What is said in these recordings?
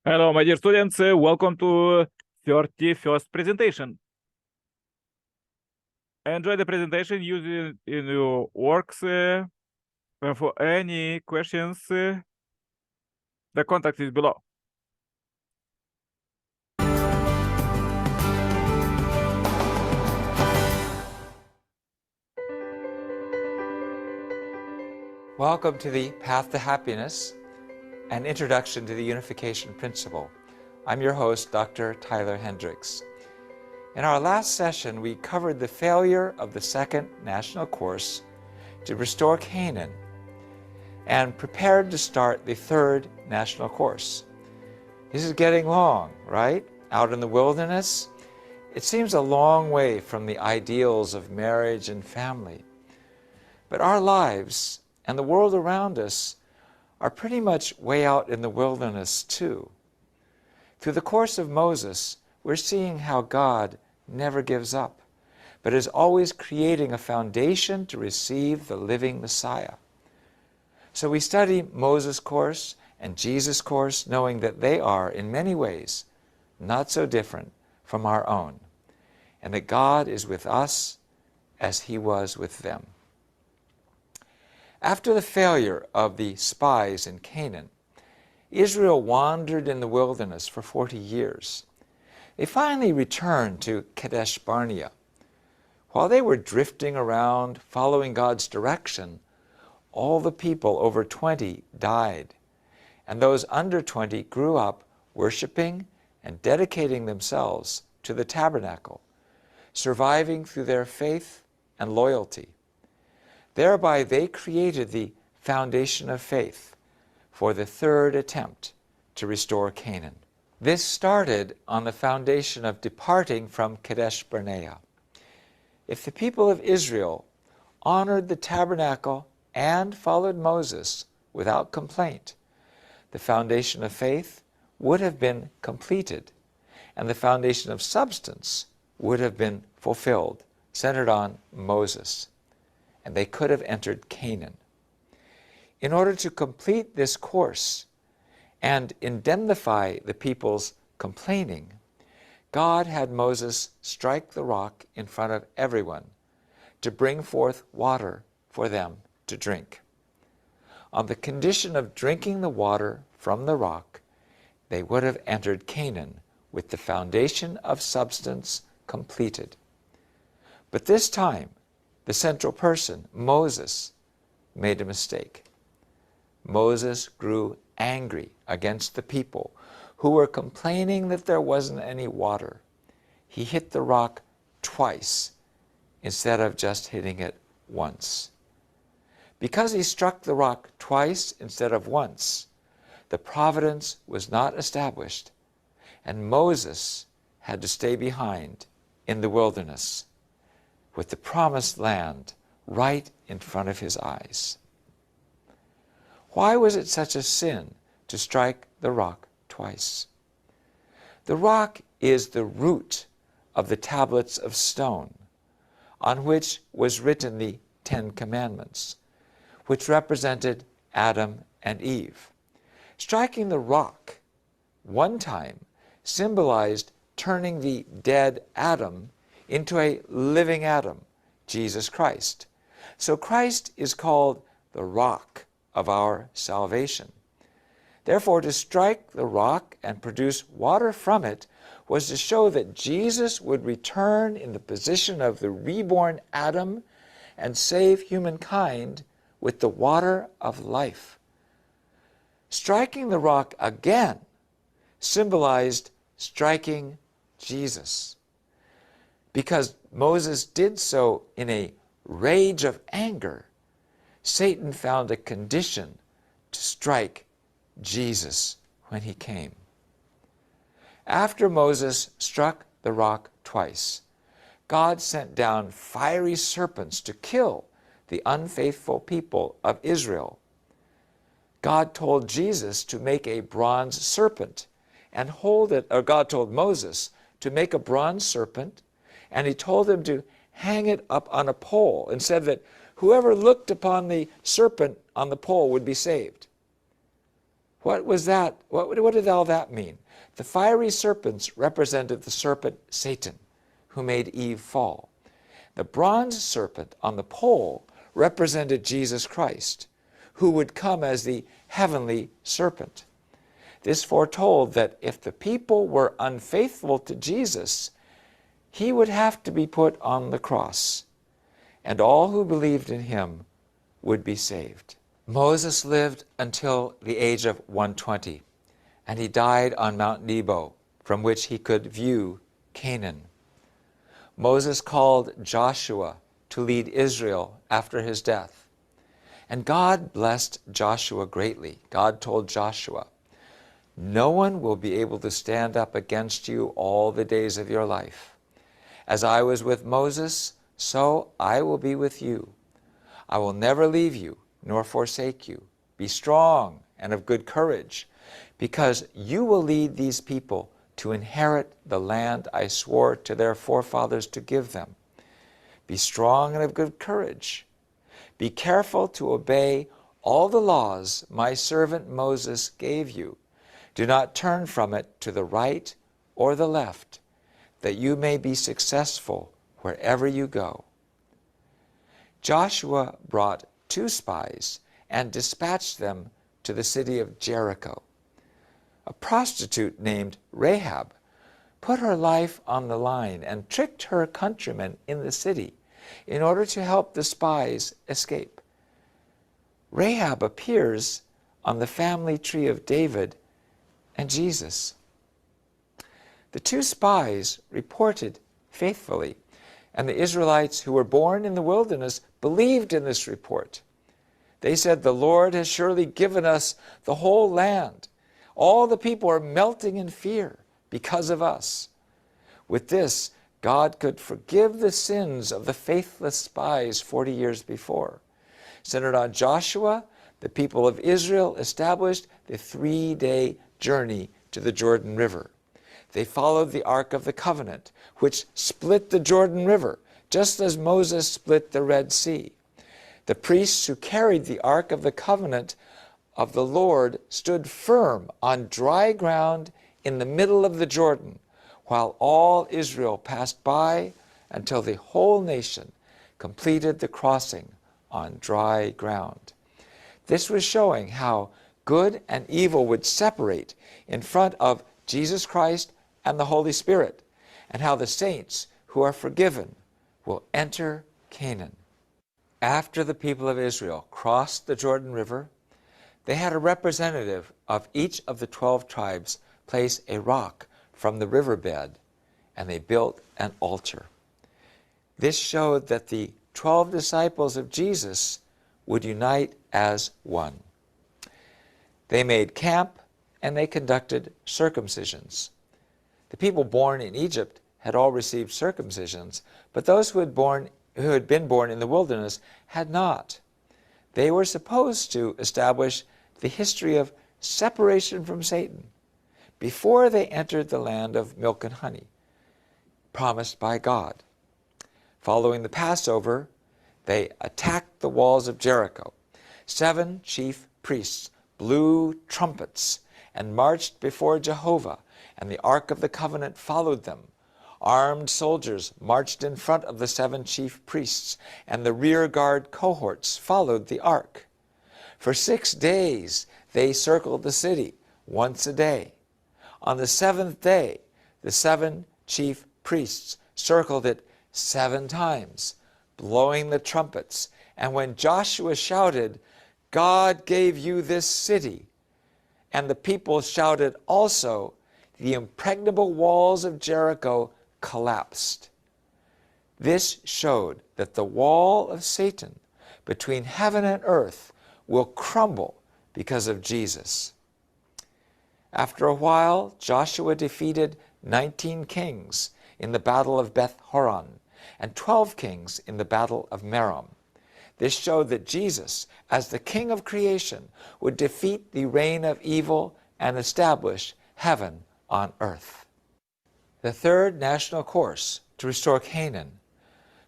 Hello, my dear students. Welcome to 31st presentation. Enjoy the presentation using in your works. For any questions, the contact is below. Welcome to the Path to Happiness, an introduction to the unification principle. I'm your host, Dr. Tyler Hendricks. In our last session, we covered the failure of the second national course to restore Canaan and prepared to start the third national course. This is getting long, right? Out in the wilderness, it seems a long way from the ideals of marriage and family. But our lives and the world around us are pretty much way out in the wilderness too. Through the course of Moses, we're seeing how God never gives up, but is always creating a foundation to receive the living Messiah. So we study Moses' course and Jesus' course, knowing that they are, in many ways, not so different from our own, and that God is with us as He was with them. After the failure of the spies in Canaan, Israel wandered in the wilderness for 40 years. They finally returned to Kadesh Barnea. While they were drifting around, following God's direction, all the people over 20 died, and those under 20 grew up worshiping and dedicating themselves to the tabernacle, surviving through their faith and loyalty. Thereby they created the foundation of faith for the third attempt to restore Canaan. This started on the foundation of departing from Kadesh Barnea. If the people of Israel honored the tabernacle and followed Moses without complaint, the foundation of faith would have been completed, and the foundation of substance would have been fulfilled, centered on Moses, and they could have entered Canaan. In order to complete this course and indemnify the people's complaining, God had Moses strike the rock in front of everyone to bring forth water for them to drink. On the condition of drinking the water from the rock, they would have entered Canaan with the foundation of substance completed. But this time, the central person, Moses, made a mistake. Moses grew angry against the people who were complaining that there wasn't any water. He hit the rock twice instead of just hitting it once. Because he struck the rock twice instead of once, the providence was not established, and Moses had to stay behind in the wilderness with the promised land right in front of his eyes. Why was it such a sin to strike the rock twice? The rock is the root of the tablets of stone on which was written the Ten Commandments, which represented Adam and Eve. Striking the rock one time symbolized turning the dead Adam into a living Adam, Jesus Christ. So Christ is called the rock of our salvation. Therefore, to strike the rock and produce water from it was to show that Jesus would return in the position of the reborn Adam and save humankind with the water of life. Striking the rock again symbolized striking Jesus. Because Moses did so in a rage of anger, Satan found a condition to strike Jesus when he came. After Moses struck the rock twice, God sent down fiery serpents to kill the unfaithful people of Israel. God told Jesus to make a bronze serpent and hold it, or God told Moses to make a bronze serpent, and he told him to hang it up on a pole and said that whoever looked upon the serpent on the pole would be saved. What was that? What did all that mean? The fiery serpents represented the serpent Satan, who made Eve fall. The bronze serpent on the pole represented Jesus Christ, who would come as the heavenly serpent. This foretold that if the people were unfaithful to Jesus, he would have to be put on the cross, and all who believed in him would be saved. Moses lived until the age of 120, and he died on Mount Nebo, from which he could view Canaan. Moses called Joshua to lead Israel after his death, and God blessed Joshua greatly. God told Joshua, "No one will be able to stand up against you all the days of your life. As I was with Moses, so I will be with you. I will never leave you nor forsake you. Be strong and of good courage, because you will lead these people to inherit the land I swore to their forefathers to give them. Be strong and of good courage. Be careful to obey all the laws my servant Moses gave you. Do not turn from it to the right or the left, that you may be successful wherever you go." Joshua brought 2 spies and dispatched them to the city of Jericho. A prostitute named Rahab put her life on the line and tricked her countrymen in the city in order to help the spies escape. Rahab appears on the family tree of David and Jesus. The 2 spies reported faithfully, and the Israelites who were born in the wilderness believed in this report. They said, "The Lord has surely given us the whole land. All the people are melting in fear because of us." With this, God could forgive the sins of the faithless spies 40 years before. Centered on Joshua, the people of Israel established the 3-day journey to the Jordan River. They followed the Ark of the Covenant, which split the Jordan River, just as Moses split the Red Sea. The priests who carried the Ark of the Covenant of the Lord stood firm on dry ground in the middle of the Jordan, while all Israel passed by until the whole nation completed the crossing on dry ground. This was showing how good and evil would separate in front of Jesus Christ and the Holy Spirit, and how the saints who are forgiven will enter Canaan. After the people of Israel crossed the Jordan River, they had a representative of each of the 12 tribes place a rock from the riverbed, and they built an altar. This showed that the 12 disciples of Jesus would unite as one. They made camp and they conducted circumcisions. The people born in Egypt had all received circumcisions, but those who had been born in the wilderness had not. They were supposed to establish the history of separation from Satan before they entered the land of milk and honey, promised by God. Following the Passover, they attacked the walls of Jericho. 7 chief priests blew trumpets and marched before Jehovah, and the Ark of the Covenant followed them. Armed soldiers marched in front of the 7 chief priests, and the rear guard cohorts followed the Ark. For 6 days they circled the city once a day. On the 7th day, the 7 chief priests circled it 7 times, blowing the trumpets. And when Joshua shouted, "God gave you this city," and the people shouted also, the impregnable walls of Jericho collapsed. This showed that the wall of Satan between heaven and earth will crumble because of Jesus. After a while, Joshua defeated 19 kings in the battle of Beth Horon and 12 kings in the battle of Merom. This showed that Jesus, as the King of creation, would defeat the reign of evil and establish heaven on earth. The third national course to restore Canaan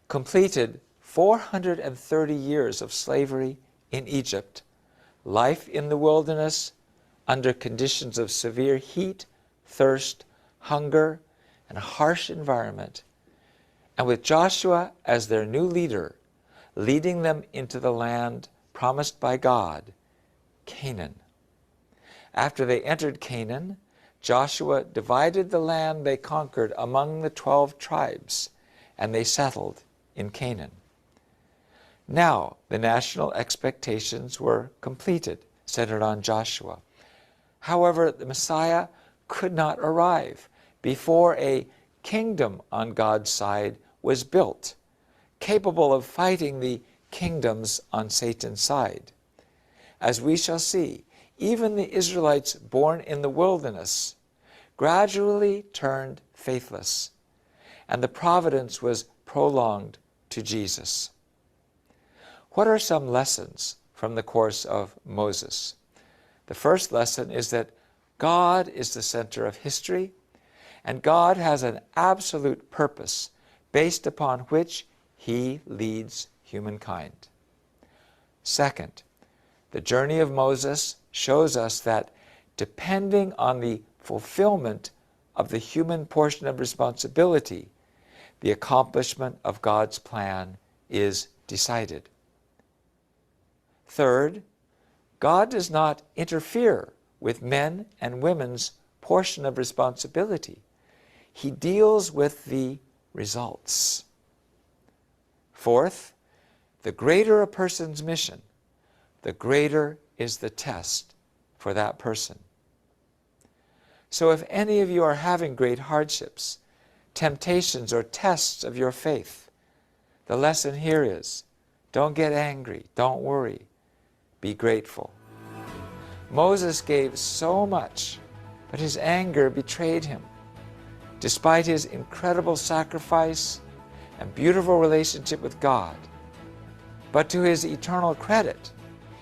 completed 430 years of slavery in Egypt, life in the wilderness, under conditions of severe heat, thirst, hunger, and a harsh environment, and with Joshua as their new leader, leading them into the land promised by God, Canaan. After they entered Canaan, Joshua divided the land they conquered among the 12 tribes, and they settled in Canaan. Now the national expectations were completed, centered on Joshua. However, the Messiah could not arrive before a kingdom on God's side was built, capable of fighting the kingdoms on Satan's side. As we shall see, even the Israelites born in the wilderness gradually turned faithless, and the providence was prolonged to Jesus. What are some lessons from the course of Moses? The first lesson is that God is the center of history, and God has an absolute purpose based upon which He leads humankind. Second, the journey of Moses shows us that depending on the fulfillment of the human portion of responsibility, the accomplishment of God's plan is decided. Third, God does not interfere with men and women's portion of responsibility. He deals with the results. Fourth, the greater a person's mission, the greater is the test for that person. So if any of you are having great hardships, temptations, or tests of your faith, the lesson here is, don't get angry, don't worry, be grateful. Moses gave so much, but his anger betrayed him. Despite his incredible sacrifice and beautiful relationship with God, but to his eternal credit,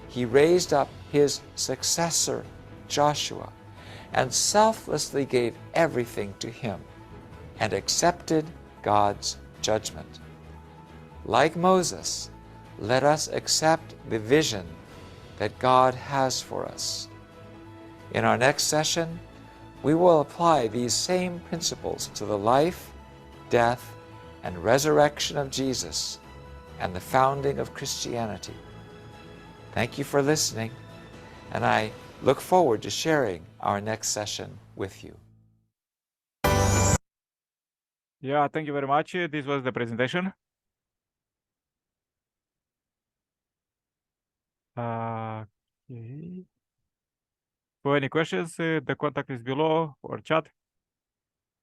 he raised up his successor, Joshua, and selflessly gave everything to him and accepted God's judgment. Like Moses, let us accept the vision that God has for us. In our next session, we will apply these same principles to the life, death, and resurrection of Jesus and the founding of Christianity. Thank you for listening, and I look forward to sharing our next session with you. Yeah, thank you very much. This was the presentation. Okay. For any questions, the contact is below or chat.